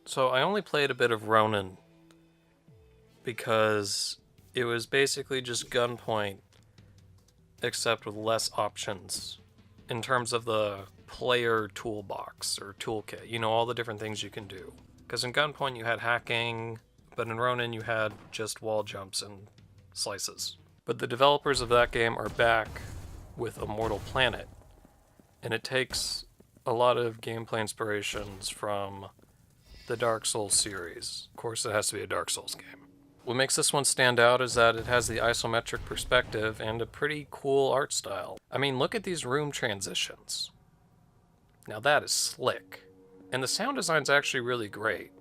So I only played a bit of Ronin because it was basically just gunpoint, except with less options in terms of the player toolbox or toolkit. You know, all the different things you can do. Because in gunpoint you had hacking, but in Ronin you had just wall jumps and slices. But the developers of that game are back with Immortal Planet, and it takes a lot of gameplay inspirations from the Dark Souls series. Of course, it has to be a Dark Souls game. What makes this one stand out is that it has the isometric perspective and a pretty cool art style. I mean, look at these room transitions. Now that is slick. And the sound design's actually really great.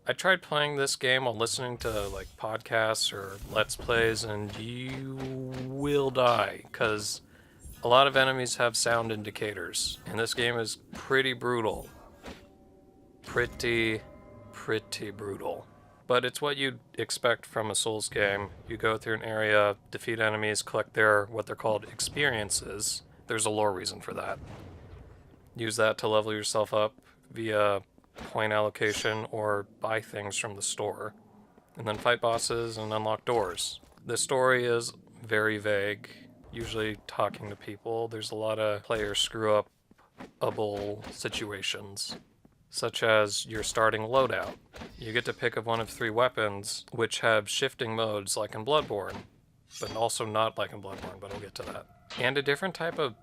I tried playing this game while listening to like podcasts or Let's Plays, and you will die, because a lot of enemies have sound indicators, and this game is pretty brutal. Pretty brutal. But it's what you'd expect from a Souls game. You go through an area, defeat enemies, collect their, what they're called, experiences. There's a lore reason for that. Use that to level yourself up via point allocation or buy things from the store. And then fight bosses and unlock doors. The story is very vague, usually talking to people. There's a lot of player screw-up-able situations, such as your starting loadout. You get to pick of one of 3 weapons, which have shifting modes like in Bloodborne, but also not like in Bloodborne, but I'll get to that. And a different type of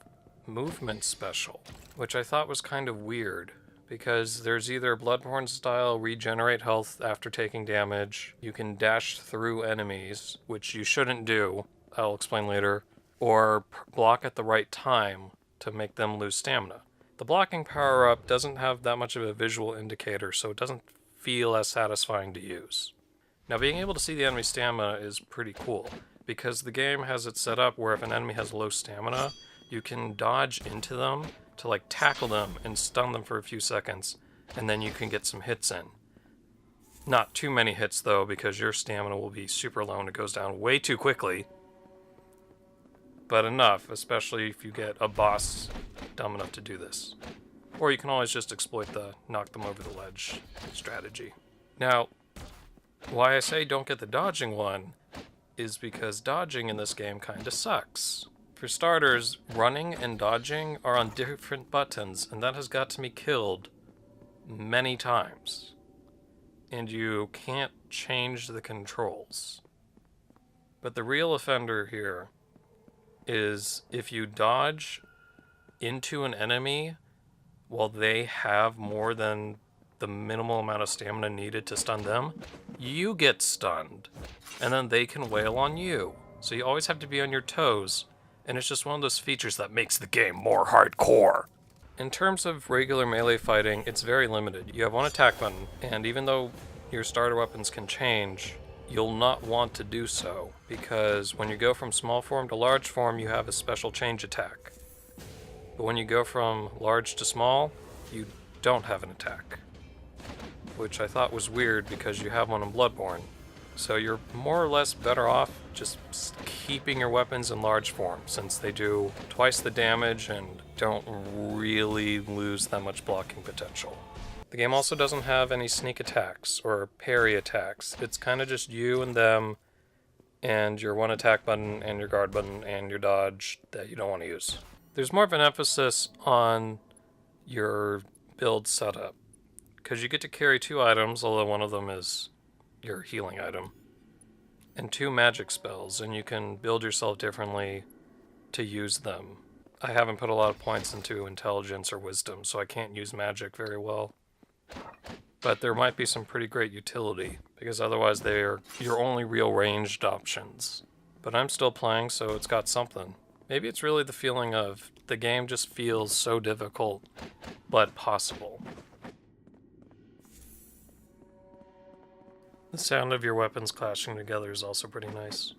movement special, which I thought was kind of weird, because there's either Bloodborne style regenerate health after taking damage, you can dash through enemies, which you shouldn't do, I'll explain later, or block at the right time to make them lose stamina. The blocking power-up doesn't have that much of a visual indicator, so it doesn't feel as satisfying to use. Now, being able to see the enemy stamina is pretty cool, because the game has it set up where if an enemy has low stamina, you can dodge into them to like tackle them and stun them for a few seconds, and then you can get some hits in. Not too many hits though, because your stamina will be super low and it goes down way too quickly. But enough, especially if you get a boss dumb enough to do this. Or you can always just exploit the knock them over the ledge strategy. Now, why I say don't get the dodging one is because dodging in this game kinda sucks. For starters, running and dodging are on different buttons, and that has got me killed many times. And you can't change the controls. But the real offender here is if you dodge into an enemy while they have more than the minimal amount of stamina needed to stun them, you get stunned, and then they can wail on you. So you always have to be on your toes, and it's just one of those features that makes the game more hardcore. In terms of regular melee fighting, it's very limited. You have one attack button, and even though your starter weapons can change, you'll not want to do so, because when you go from small form to large form, you have a special change attack. But when you go from large to small, you don't have an attack, which I thought was weird because you have one in Bloodborne. So you're more or less better off just keeping your weapons in large form, since they do twice the damage and don't really lose that much blocking potential. The game also doesn't have any sneak attacks or parry attacks. It's kind of just you and them, and your one attack button and your guard button and your dodge that you don't want to use. There's more of an emphasis on your build setup, because you get to carry 2 items, although one of them is your healing item, and 2 magic spells, and you can build yourself differently to use them. I haven't put a lot of points into intelligence or wisdom, so I can't use magic very well. But there might be some pretty great utility, because otherwise they're your only real ranged options. But I'm still playing, so it's got something. Maybe it's really the feeling of the game just feels so difficult, but possible. The sound of your weapons clashing together is also pretty nice.